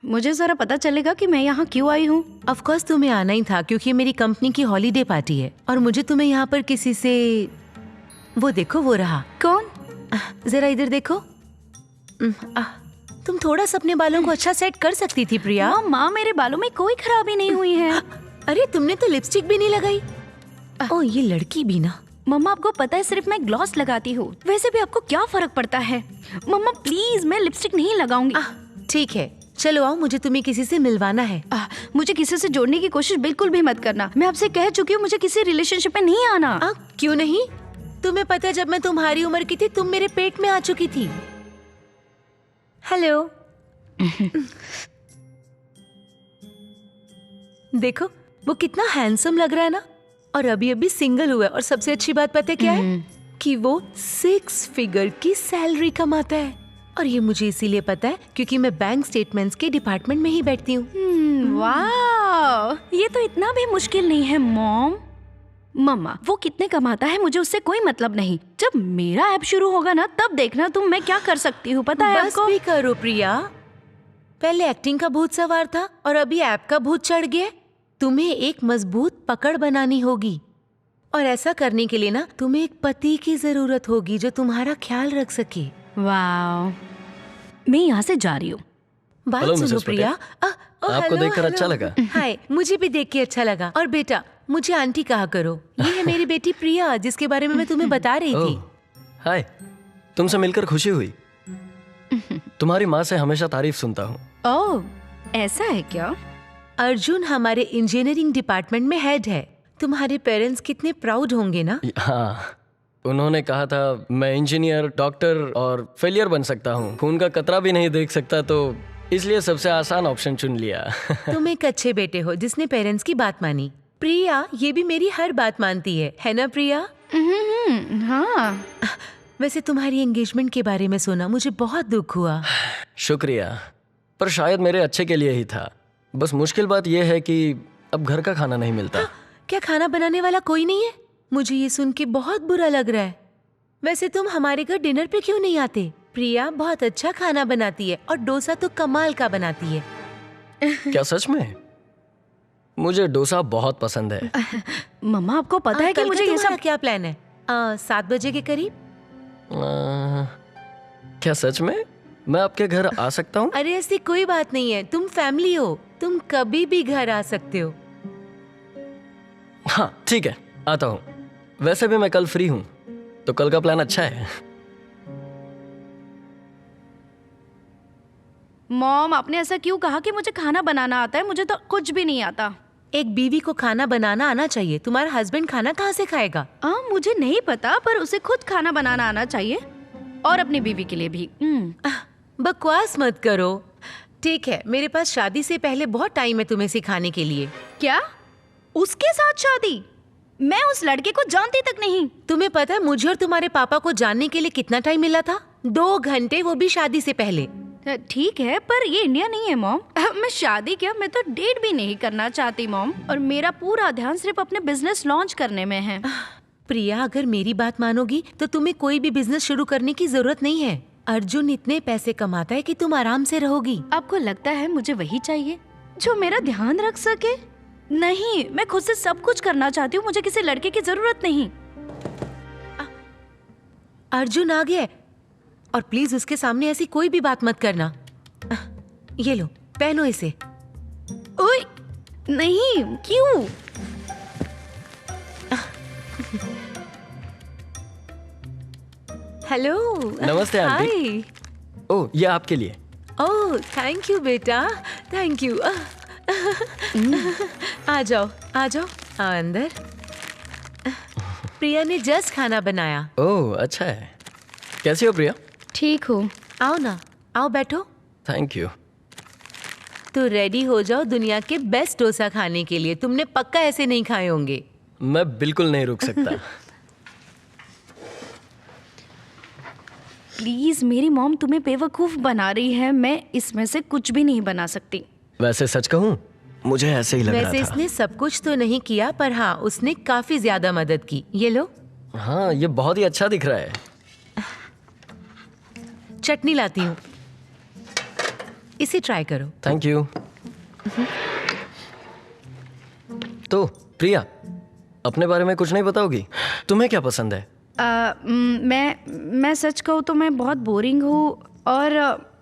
मुझे जरा पता चलेगा कि मैं यहाँ क्यों आई हूँ। ऑफ कोर्स तुम्हें आना ही था क्योंकि मेरी कंपनी की हॉलीडे पार्टी है और मुझे तुम्हें यहाँ पर किसी से, वो देखो वो रहा। कौन? जरा इधर देखो। तुम थोड़ा सा अपने बालों को अच्छा सेट कर सकती थी प्रिया। माँ मेरे बालों में कोई खराबी नहीं हुई है। अरे तुमने तो लिपस्टिक भी नहीं लगाई। ओ ये लड़की भी ना। मम्मा आपको पता है सिर्फ मैं ग्लॉस लगाती हूँ, वैसे भी आपको क्या फर्क पड़ता है। मम्मा प्लीज मैं लिपस्टिक नहीं लगाऊंगी। ठीक है चलो आओ, मुझे तुम्हें किसी से मिलवाना है। मुझे किसी से जोड़ने की कोशिश बिल्कुल भी मत करना। मैं आपसे कह चुकी हूँ मुझे किसी रिलेशनशिप में नहीं आना। क्यों नहीं? तुम्हें पता है जब मैं तुम्हारी उम्र की थी तुम मेरे पेट में आ चुकी थी। हेलो। देखो वो कितना हैंडसम लग रहा है ना, और अभी अभी सिंगल हुआ है। और सबसे अच्छी बात पता है क्या है कि वो 6 फिगर की सैलरी कमाता है। और ये मुझे इसीलिए पता है क्योंकि मैं बैंक स्टेटमेंट्स के डिपार्टमेंट में ही बैठती हूँ। वाह, ये तो इतना भी मुश्किल नहीं है मॉम। मम्मा वो कितने कमाता है मुझे उससे कोई मतलब नहीं। जब मेरा ऐप शुरू होगा ना तब देखना तुम मैं क्या कर सकती हूँ। पता है बस आपको? भी करो प्रिया, पहले एक्टिंग का भूत सवार था और अभी ऐप का भूत चढ़ गया। तुम्हें एक मजबूत पकड़ बनानी होगी और ऐसा करने के लिए ना तुम्हें एक पति की जरूरत होगी जो तुम्हारा ख्याल रख सके। वाह, मैं यहाँ से जा रही हूँ। बात हेलो, सुनो मिसेस प्रिया। आपको देखकर अच्छा लगा। हाय, मुझे भी देख के अच्छा लगा। और बेटा मुझे आंटी कहा करो। ये है मेरी बेटी प्रिया जिसके बारे में मैं तुम्हें बता रही थी। हाय, तुमसे मिलकर खुशी हुई। तुम्हारी माँ से हमेशा तारीफ सुनता हूँ। ओह ऐसा है क्या? अर्जुन हमारे इंजीनियरिंग डिपार्टमेंट में हेड है। तुम्हारे पेरेंट्स कितने प्राउड होंगे ना। हाँ, उन्होंने कहा था मैं इंजीनियर, डॉक्टर और फेलियर बन सकता हूँ, खून का कतरा भी नहीं देख सकता, तो इसलिए सबसे आसान ऑप्शन चुन लिया। तुम एक अच्छे बेटे हो जिसने पेरेंट्स की बात मानी। प्रिया ये भी मेरी हर बात मानती है ना प्रिया? हाँ। वैसे तुम्हारी एंगेजमेंट के बारे में सुना, मुझे बहुत दुख हुआ। शुक्रिया, पर शायद मेरे अच्छे के लिए ही था। बस मुश्किल बात यह है कि अब घर का खाना नहीं मिलता। क्या खाना बनाने वाला कोई नहीं है? मुझे ये सुन के बहुत बुरा लग रहा है। वैसे तुम हमारे घर डिनर पे क्यों नहीं आते? प्रिया बहुत अच्छा खाना बनाती है और डोसा तो कमाल का बनाती है। क्या सच में? मुझे डोसा बहुत पसंद है। मम्मा आपको पता है कि मुझे ये सब क्या प्लान है? 7 बजे के करीब। क्या सच में मैं आपके घर आ सकता हूँ? अरे ऐसी कोई बात नहीं है, तुम फैमिली हो, तुम कभी भी घर आ सकते हो। हाँ ठीक है, आता हूँ। वैसे भी मैं कल फ्री हूँ, तो कल का प्लान अच्छा है। मॉम आपने ऐसा क्यों कहा कि मुझे खाना बनाना आता है? मुझे तो कुछ भी नहीं आता। एक बीवी को खाना बनाना आना चाहिए। तुम्हारा हस्बैंड खाना कहाँ से खाएगा? मुझे नहीं पता, पर उसे खुद खाना बनाना आना चाहिए और अपनी बीवी के लिए भी। बकवास मत करो। ठीक है, मेरे पास शादी से पहले बहुत टाइम है तुम्हें सिखाने के लिए। क्या? उसके साथ शादी? मैं उस लड़के को जानती तक नहीं। तुम्हें पता है मुझे और तुम्हारे पापा को जानने के लिए कितना टाइम मिला था? 2 घंटे, वो भी शादी से पहले। ठीक है, पर ये इंडिया नहीं है मॉम। मैं शादी क्या, मैं तो डेट भी नहीं करना चाहती मॉम, और मेरा पूरा ध्यान सिर्फ अपने बिजनेस लॉन्च करने में है। प्रिया अगर मेरी बात मानोगी तो तुम्हें कोई भी बिजनेस शुरू करने की जरूरत नहीं है। अर्जुन इतने पैसे कमाता है कि तुम आराम से रहोगी। आपको लगता है मुझे वही चाहिए जो मेरा ध्यान रख सके? नहीं, मैं खुद से सब कुछ करना चाहती हूँ, मुझे किसी लड़के की जरूरत नहीं। अर्जुन आ गया, और प्लीज उसके सामने ऐसी कोई भी बात मत करना। ये लो, पहनो इसे। ओए नहीं, क्यों? हेलो। नमस्ते आंटी। हाय। ओह, ये आपके लिए। ओह थैंक यू बेटा, थैंक यू। आ जाओ आ जाओ, आओ अंदर। प्रिया ने जस्ट खाना बनाया। ओह अच्छा है। कैसी हो प्रिया? ठीक हूँ। आओ ना, आओ बैठो। Thank you. तो रेडी हो जाओ दुनिया के बेस्ट डोसा खाने के लिए। तुमने पक्का ऐसे नहीं खाए होंगे। मैं बिल्कुल नहीं रुक सकता। प्लीज, मेरी मॉम तुम्हें बेवकूफ बना रही है। मैं इसमें से कुछ भी नहीं बना सकती। वैसे सच कहूँ, मुझे ऐसे ही लग रहा था। वैसे इसने सब कुछ तो नहीं किया, पर हाँ उसने काफी ज्यादा मदद की। ये लो। हाँ, ये बहुत ही अच्छा दिख रहा है। चटनी लाती हूँ। इसे ट्राई करो। Thank you. तो प्रिया, अपने बारे में कुछ नहीं बताओगी? तुम्हें क्या पसंद है? मैं सच कहूँ तो मैं बहुत बोरिंग हूँ और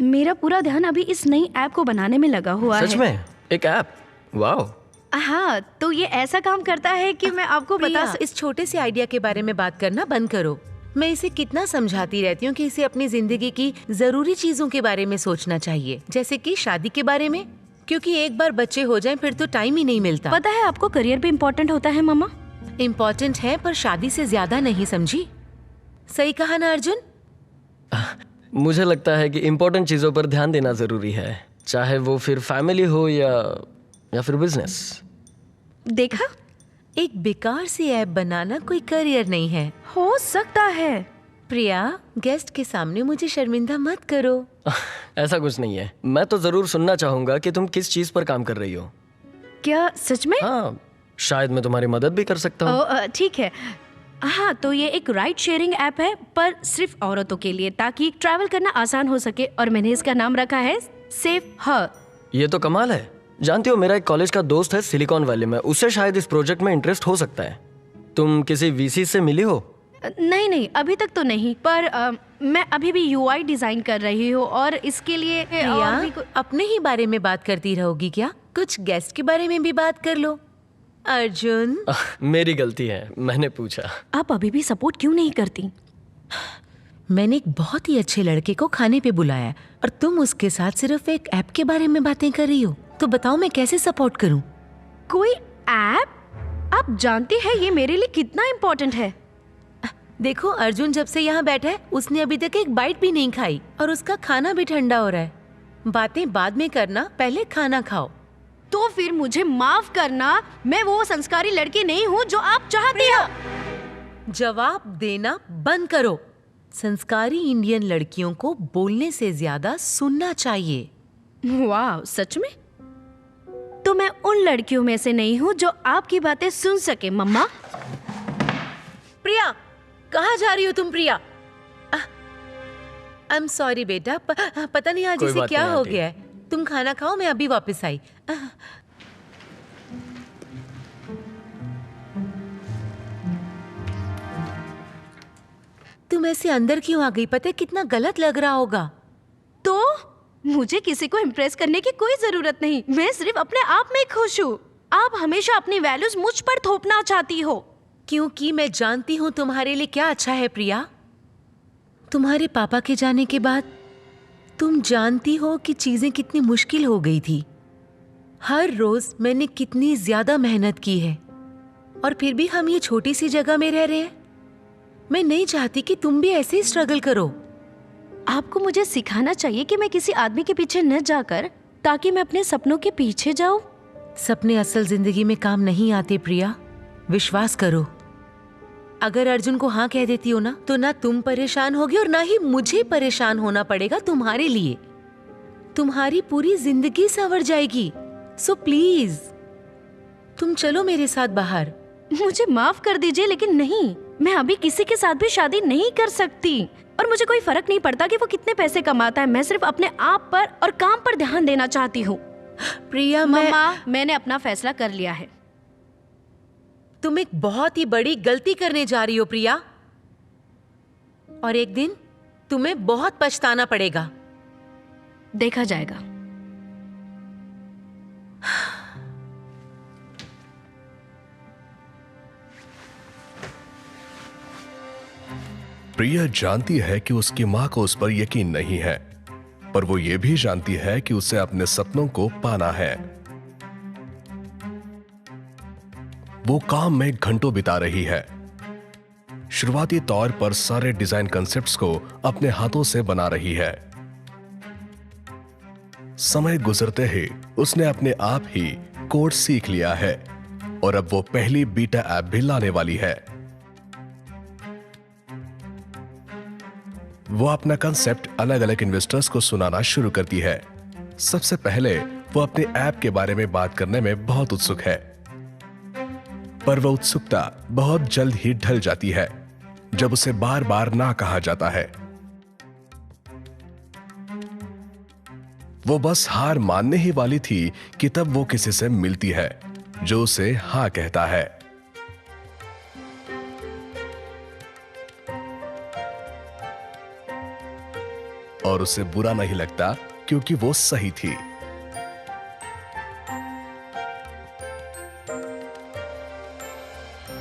मेरा पूरा ध्यान अभी इस नई ऐप को बनाने में लगा हुआ है। सच में? एक ऐप? वाओ। हाँ, तो ये ऐसा काम करता है कि मैं आपको प्रिया, इस छोटे से आइडिया के बारे में बात करना बंद करो। मैं इसे कितना समझाती रहती हूँ कि इसे अपनी जिंदगी की जरूरी चीजों के बारे में सोचना चाहिए, जैसे कि शादी के बारे में, क्योंकि एक बार बच्चे हो जाएं फिर तो टाइम ही नहीं मिलता। पता है आपको करियर भी इम्पोर्टेंट होता है मम्मा। इम्पोर्टेंट है पर शादी से ज्यादा नहीं, समझी? सही कहा ना अर्जुन? मुझे लगता है कि इम्पोर्टेंट चीजों पर ध्यान देना जरूरी है, चाहे वो फिर फैमिली हो या फिर बिजनेस। देखा, एक बेकार सी ऐप बनाना कोई करियर नहीं है। हो सकता है। प्रिया, गेस्ट के सामने मुझे शर्मिंदा मत करो। ऐसा कुछ नहीं है। मैं तो जरूर सुनना चाहूंगा कि तुम किस चीज पर काम कर रही हो। क्या सच में? हाँ, शायद मैं तुम्हारी मदद भी कर सकता हूँ। ठीक है। हाँ, तो ये एक राइड शेयरिंग ऐप है, पर सिर्फ औरतों के लिए, ताकि ट्रैवल करना आसान हो सके, और मैंने इसका नाम रखा है सेफ हर। ये तो कमाल है। जानती हो, मेरा एक कॉलेज का दोस्त है सिलिकॉन वैली में, उससे शायद इस प्रोजेक्ट में इंटरेस्ट हो सकता है। तुम किसी वीसी से मिली हो? नहीं, अभी तक तो नहीं, पर मैं अभी भी यूआई डिजाइन कर रही हूँ और इसके लिए और भी अपने ही बारे में बात करती रहोगी क्या? कुछ गेस्ट के बारे में भी बात कर लो। अर्जुन, मेरी गलती है, मैंने पूछा। आप अभी भी सपोर्ट क्यों नहीं करती? मैंने एक बहुत ही अच्छे लड़के को खाने पे बुलाया और तुम उसके साथ सिर्फ एक ऐप के बारे में बातें कर रही हो। तो बताओ मैं कैसे सपोर्ट करूं? कोई ऐप? आप जानती है ये मेरे लिए कितना इम्पोर्टेंट है। देखो, अर्जुन जब से यहाँ बैठा है उसने अभी तक एक बाइट भी नहीं खाई और उसका खाना भी ठंडा हो रहा है। बातें बाद में करना, पहले खाना खाओ। तो फिर मुझे माफ करना, मैं वो संस्कारी लड़की नहीं हूँ जो आप चाहती हो। जवाब देना बंद करो। संस्कारी इंडियन लड़कियों को बोलने से ज्यादा सुनना चाहिए। वाह, सच में? तो मैं उन लड़कियों में से नहीं हूँ जो आपकी बातें सुन सके। मम्मा। प्रिया, कहाँ जा रही हो तुम? प्रिया, आई एम सॉरी बेटा, पता नहीं आज इसे क्या हो गया है। तुम खाना खाओ, मैं अभी वापस आई। तुम ऐसे अंदर क्यों आ गई? पता है कितना गलत लग रहा होगा। तो मुझे किसी को इम्प्रेस करने की कोई जरूरत नहीं, मैं सिर्फ अपने आप में खुश हूँ। आप हमेशा अपनी वैल्यूज मुझ पर थोपना चाहती हो। क्योंकि मैं जानती हूँ तुम्हारे लिए क्या अच्छा है प्रिया। तुम्हारे पापा के जाने के बाद तुम जानती हो कि चीजें कितनी मुश्किल हो गई थी। हर रोज मैंने कितनी ज्यादा मेहनत की है और फिर भी हम ये छोटी सी जगह में रह रहे हैं। मैं नहीं चाहती कि तुम भी ऐसे ही स्ट्रगल करो। आपको मुझे सिखाना चाहिए कि मैं किसी आदमी के पीछे न जाकर, ताकि मैं अपने सपनों के पीछे जाऊं। सपने असल जिंदगी में काम नहीं आते प्रिया, विश्वास करो। अगर अर्जुन को हाँ कह देती हो ना, तो ना तुम परेशान होगी और ना ही मुझे परेशान होना पड़ेगा तुम्हारे लिए। तुम्हारी पूरी जिंदगी संवर जाएगी। सो प्लीज तुम चलो मेरे साथ बाहर। मुझे माफ कर दीजिए, लेकिन नहीं, मैं अभी किसी के साथ भी शादी नहीं कर सकती। और मुझे कोई फर्क नहीं पड़ता कि वो कितने पैसे कमाता है। मैं सिर्फ अपने आप पर और काम पर ध्यान देना चाहती हूँ। प्रिया, मम्मा, मैंने अपना फैसला कर लिया है। तुम एक बहुत ही बड़ी गलती करने जा रही हो प्रिया, और एक दिन तुम्हें बहुत पछताना पड़ेगा। देखा जाएगा। प्रिया जानती है कि उसकी मां को उस पर यकीन नहीं है, पर वो ये भी जानती है कि उसे अपने सपनों को पाना है। वो काम में घंटों बिता रही है। शुरुआती तौर पर सारे डिजाइन कॉन्सेप्ट्स को अपने हाथों से बना रही है। समय गुजरते ही उसने अपने आप ही कोड सीख लिया है और अब वो पहली बीटा ऐप भी लाने वाली है। वो अपना कंसेप्ट अलग अलग इन्वेस्टर्स को सुनाना शुरू करती है। सबसे पहले वो अपने ऐप के बारे में बात करने में बहुत उत्सुक है, पर वह उत्सुकता बहुत जल्द ही ढल जाती है जब उसे बार बार ना कहा जाता है। वो बस हार मानने ही वाली थी कि तब वो किसी से मिलती है जो उसे हाँ कहता है। और उसे बुरा नहीं लगता क्योंकि वो सही थी।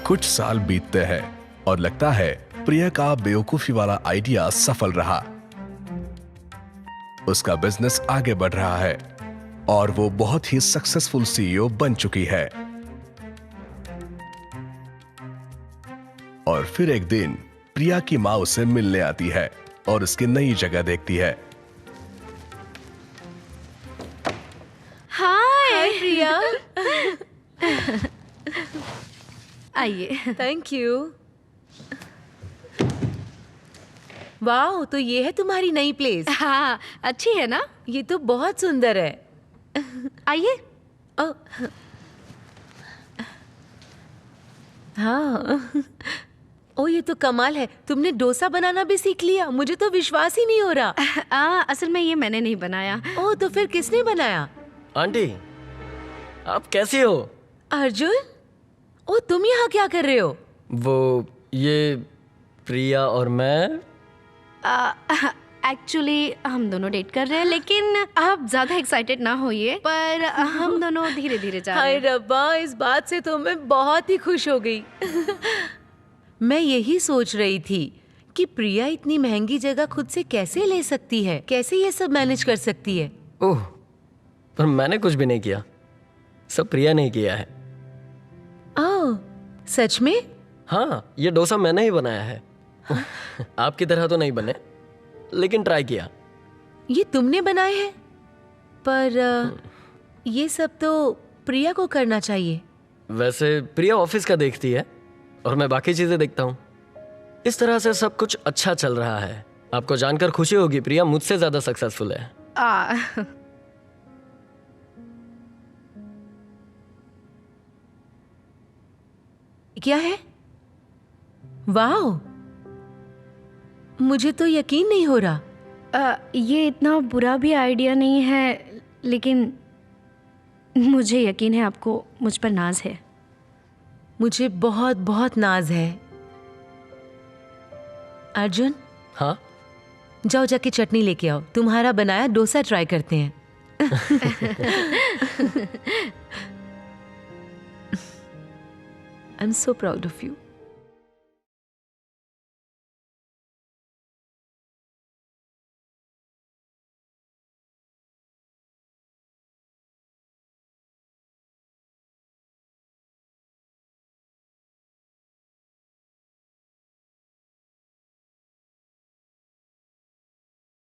कुछ साल बीतते हैं और लगता है प्रिया का बेवकूफी वाला आइडिया सफल रहा। उसका बिजनेस आगे बढ़ रहा है और वो बहुत ही सक्सेसफुल सीईओ बन चुकी है। और फिर एक दिन प्रिया की मां उसे मिलने आती है और उसकी नई जगह देखती है। हाय प्रिया। आइए। Thank you. वाह, तो ये है तुम्हारी नई प्लेस। हाँ, अच्छी है ना? ये तो बहुत सुंदर है। आइए। ओ, हाँ। ओ, ये तो कमाल है। तुमने डोसा बनाना भी सीख लिया। मुझे तो विश्वास ही नहीं हो रहा। असल में ये मैंने नहीं बनाया। ओ, तो फिर किसने बनाया? आंटी, आप कैसी हो? अर्जुन, ओ तुम यहाँ क्या कर रहे हो? वो ये प्रिया और मैं। एक्चुअली हम दोनों डेट कर रहे हैं, लेकिन आप ज्यादा एक्साइटेड ना होइए, पर हम दोनों धीरे धीरे जा रहे हाय हैं। रब्बा, इस बात से तो मैं बहुत ही खुश हो गई। मैं यही सोच रही थी कि प्रिया इतनी महंगी जगह खुद से कैसे ले सकती है, कैसे ये सब मैनेज कर सकती है। ओह, पर मैंने कुछ भी नहीं किया, सब प्रिया ने ही किया है। ओह, सच में? हाँ, ये डोसा मैंने ही बनाया है। आपकी तरह तो नहीं बने, लेकिन ट्राई किया। ये तुमने बनाए हैं? पर ये सब तो प्रिया को करना चाहिए। वैसे प्रिया ऑफिस का देखती है और मैं बाकी चीजें देखता हूँ। इस तरह से सब कुछ अच्छा चल रहा है। आपको जानकर खुशी होगी, प्रिया मुझसे ज्यादा सक्सेसफुल है। क्या है? वाह, मुझे तो यकीन नहीं हो रहा। ये इतना बुरा भी आइडिया नहीं है, लेकिन मुझे यकीन है आपको मुझ पर नाज है। मुझे बहुत बहुत नाज है। अर्जुन, हाँ, जाओ जाके चटनी लेके आओ। तुम्हारा बनाया डोसा ट्राई करते हैं। I am so proud of you.